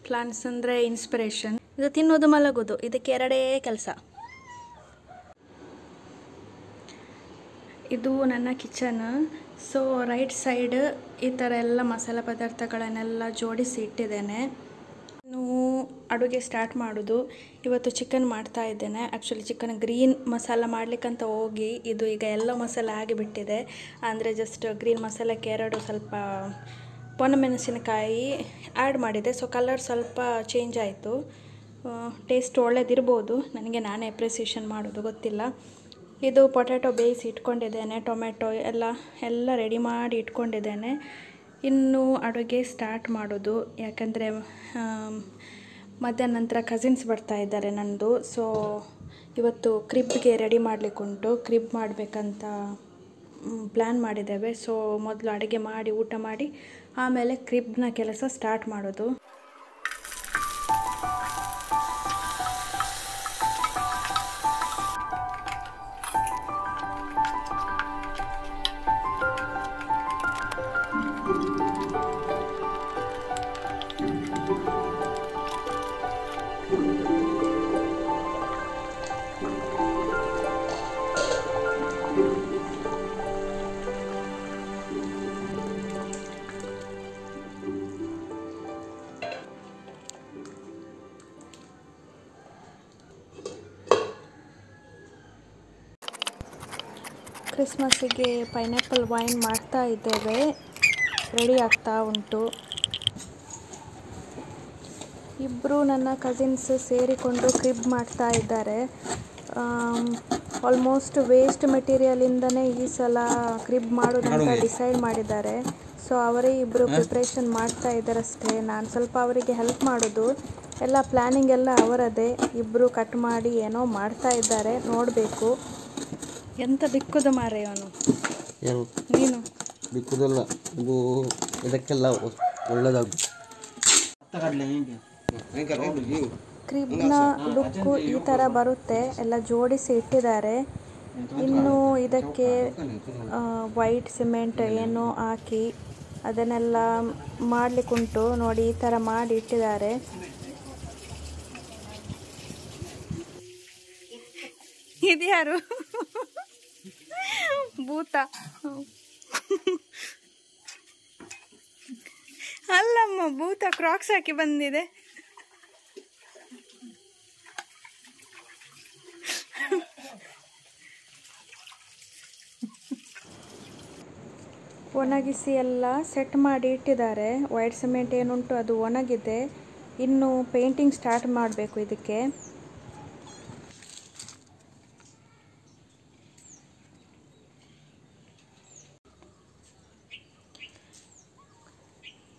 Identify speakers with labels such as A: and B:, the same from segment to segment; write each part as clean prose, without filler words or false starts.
A: Plants ಅಂದರೆ inspiration. ಇದು ತಿನ್ನೋದು ಮಲಗೋದು, ಇದಕ್ಕೆ ಎರಡೇ ಕೆಲಸ. ಇದು ನನ್ನ ಕಿಚನ್. ಸೊ ರೈಟ್ ಸೈಡ್ ಈ ಥರ ಎಲ್ಲ ಮಸಾಲೆ ಪದಾರ್ಥಗಳನ್ನೆಲ್ಲ ಜೋಡಿಸಿ ಇಟ್ಟಿದ್ದೇನೆ. ಇನ್ನು ಅಡುಗೆ ಸ್ಟಾರ್ಟ್ ಮಾಡೋದು. ಇವತ್ತು ಚಿಕನ್ ಮಾಡ್ತಾ ಇದ್ದೇನೆ. ಆ್ಯಕ್ಚುಲಿ ಚಿಕನ್ ಗ್ರೀನ್ ಮಸಾಲ ಮಾಡಲಿಕ್ಕಂತ ಹೋಗಿ ಇದು ಈಗ ಎಲ್ಲೋ ಮಸಾಲೆ ಆಗಿಬಿಟ್ಟಿದೆ. ಅಂದರೆ ಜಸ್ಟ್ ಗ್ರೀನ್ ಮಸಾಲಕ್ಕೆ ಎರಡು ಸ್ವಲ್ಪ ಒಣಮೆಣಸಿನಕಾಯಿ ಆ್ಯಡ್ ಮಾಡಿದೆ. ಸೊ ಕಲರ್ ಸ್ವಲ್ಪ ಚೇಂಜ್ ಆಯಿತು. ಟೇಸ್ಟ್ ಒಳ್ಳೇದಿರ್ಬೋದು, ನನಗೆ ನಾನೇ ಅಪ್ರಿಸಿಯೇಷನ್ ಮಾಡೋದು ಗೊತ್ತಿಲ್ಲ. ಇದು ಪೊಟ್ಯಾಟೊ ಬೇಯಿಸಿ ಇಟ್ಕೊಂಡಿದ್ದೇನೆ, ಟೊಮೆಟೊ ಎಲ್ಲ ರೆಡಿ ಮಾಡಿ ಇಟ್ಕೊಂಡಿದ್ದೇನೆ. ಇನ್ನು ಅಡುಗೆ ಸ್ಟಾರ್ಟ್ ಮಾಡೋದು. ಯಾಕಂದರೆ ಮಧ್ಯಾಹ್ನ ನಂತರ ಕಸಿನ್ಸ್ ಬರ್ತಾ ಇದ್ದಾರೆ ನನ್ನದು. ಸೊ ಇವತ್ತು ಕ್ರಿಬ್ಗೆ ರೆಡಿ ಮಾಡಲಿಕ್ಕುಂಟು. ಕ್ರಿಬ್ ಮಾಡಬೇಕಂತ ಪ್ಲ್ಯಾನ್ ಮಾಡಿದ್ದೇವೆ. ಸೊ ಮೊದಲು ಅಡುಗೆ ಮಾಡಿ ಊಟ ಮಾಡಿ ಆಮೇಲೆ ಕ್ರಿಬ್ನ ಕೆಲಸ ಸ್ಟಾರ್ಟ್ ಮಾಡೋದು. ಕ್ರಿಸ್ಮಸ್ಸಿಗೆ ಪೈನಾಪಲ್ ವೈನ್ ಮಾಡ್ತಾ ಇದ್ದೇವೆ, ರೆಡಿ ಆಗ್ತಾ ಉಂಟು. ಇಬ್ಬರು ನನ್ನ ಕಸಿನ್ಸ್ ಸೇರಿಕೊಂಡು ಕ್ರಿಬ್ ಮಾಡ್ತಾ ಇದ್ದಾರೆ. ಆಲ್ಮೋಸ್ಟ್ ವೇಸ್ಟ್ ಮೆಟೀರಿಯಲಿಂದನೇ ಈ ಸಲ ಕ್ರಿಬ್ ಮಾಡೋದಂತ ಡಿಸೈಡ್ ಮಾಡಿದ್ದಾರೆ. ಸೊ ಅವರೇ ಇಬ್ಬರು ಪ್ರಿಪ್ರೇಷನ್ ಮಾಡ್ತಾ ಇದ್ದಾರಷ್ಟೇ. ನಾನು ಸ್ವಲ್ಪ ಅವರಿಗೆ ಹೆಲ್ಪ್ ಮಾಡೋದು. ಎಲ್ಲ ಪ್ಲ್ಯಾನಿಂಗ್ ಎಲ್ಲ ಅವರದೇ. ಇಬ್ಬರು ಕಟ್ ಮಾಡಿ ಏನೋ ಮಾಡ್ತಾ ಇದ್ದಾರೆ, ನೋಡಬೇಕು. ಎಂತ ಬಿಕ್ಕುದು ಮಾರೆ ಅವನು. ನೀನು
B: ಬಿಕ್ಕುದಲ್ಲ, ಇದು ಇದಕ್ಕೆಲ್ಲ ಒಳ್ಳೆದಾಗು.
A: ಕ್ರಿಬ್ನ ಲುಕ್ಕು ಈ ಥರ ಬರುತ್ತೆ. ಎಲ್ಲ ಜೋಡಿಸಿ ಇಟ್ಟಿದ್ದಾರೆ. ಇನ್ನು ಇದಕ್ಕೆ ವೈಟ್ ಸಿಮೆಂಟ್ ಏನೋ ಹಾಕಿ ಅದನ್ನೆಲ್ಲ ಮಾಡಲಿಕ್ಕುಂಟು. ನೋಡಿ, ಈ ಥರ ಮಾಡಿ ಇಟ್ಟಿದ್ದಾರೆ. ಇದ್ಯಾರು? ಭೂತ ಅಲ್ಲಮ್ಮ, ಭೂತ ಕ್ರಾಕ್ಸ್ ಹಾಕಿ ಬಂದಿದೆ. ಒಣಗಿಸಿ ಎಲ್ಲ ಸೆಟ್ ಮಾಡಿ ಇಟ್ಟಿದ್ದಾರೆ. ವೈಟ್ ಸಿಮೆಂಟ್ ಏನುಂಟು ಅದು ಒಣಗಿದೆ. ಇನ್ನು ಪೇಂಟಿಂಗ್ ಸ್ಟಾರ್ಟ್ ಮಾಡಬೇಕು ಇದಕ್ಕೆ.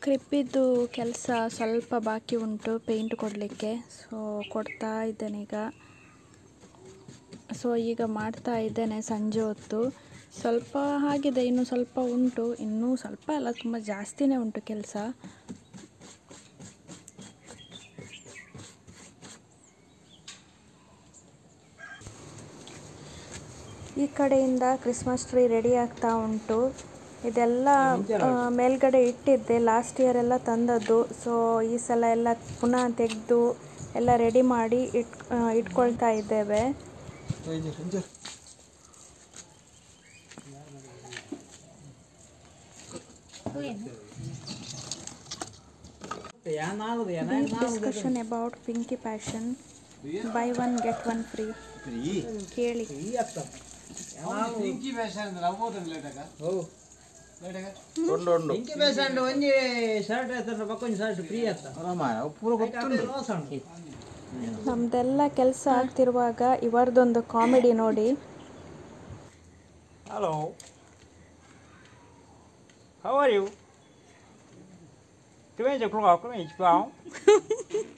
A: ಕ್ರಿಬ್ಬಿದ್ದು ಕೆಲಸ ಸ್ವಲ್ಪ ಬಾಕಿ ಉಂಟು, ಪೇಂಟ್ ಕೊಡಲಿಕ್ಕೆ. ಸೊ ಕೊಡ್ತಾ ಇದ್ದೇನೆ ಈಗ. ಸೊ ಈಗ ಮಾಡ್ತಾ ಇದ್ದೇನೆ ಸಂಜೆ ಹೊತ್ತು. ಸ್ವಲ್ಪ ಆಗಿದೆ, ಇನ್ನೂ ಸ್ವಲ್ಪ ಉಂಟು. ಇನ್ನೂ ಸ್ವಲ್ಪ ಅಲ್ಲ, ತುಂಬ ಜಾಸ್ತಿನೇ ಉಂಟು ಕೆಲಸ. ಈ ಕಡೆಯಿಂದ ಕ್ರಿಸ್ಮಸ್ ಟ್ರೀ ರೆಡಿ ಆಗ್ತಾ ಉಂಟು. ಇದೆಲ್ಲ ಮೇಲ್ಗಡೆ ಇಟ್ಟಿದ್ದೆ, ಲಾಸ್ಟ್ ಇಯರ್ ಎಲ್ಲ ತಂದದ್ದು. ಸೊ ಈ ಸಲ ಎಲ್ಲ ಪುನಃ ತೆಗೆದು ಎಲ್ಲ ರೆಡಿ ಮಾಡಿ ಇಟ್ಕೊಳ್ತಾ ಇದ್ದೇವೆ. Discussion about Pinki passion, buy one get one free. ಕೇಳಿ. ನಮ್ದೆಲ್ಲ ಕೆಲಸ ಆಗ್ತಿರುವಾಗ ಇವರದೊಂದು ಕಾಮಿಡಿ ನೋಡಿ.
C: Hello, how are you? 20 o'clock, 20 pounds.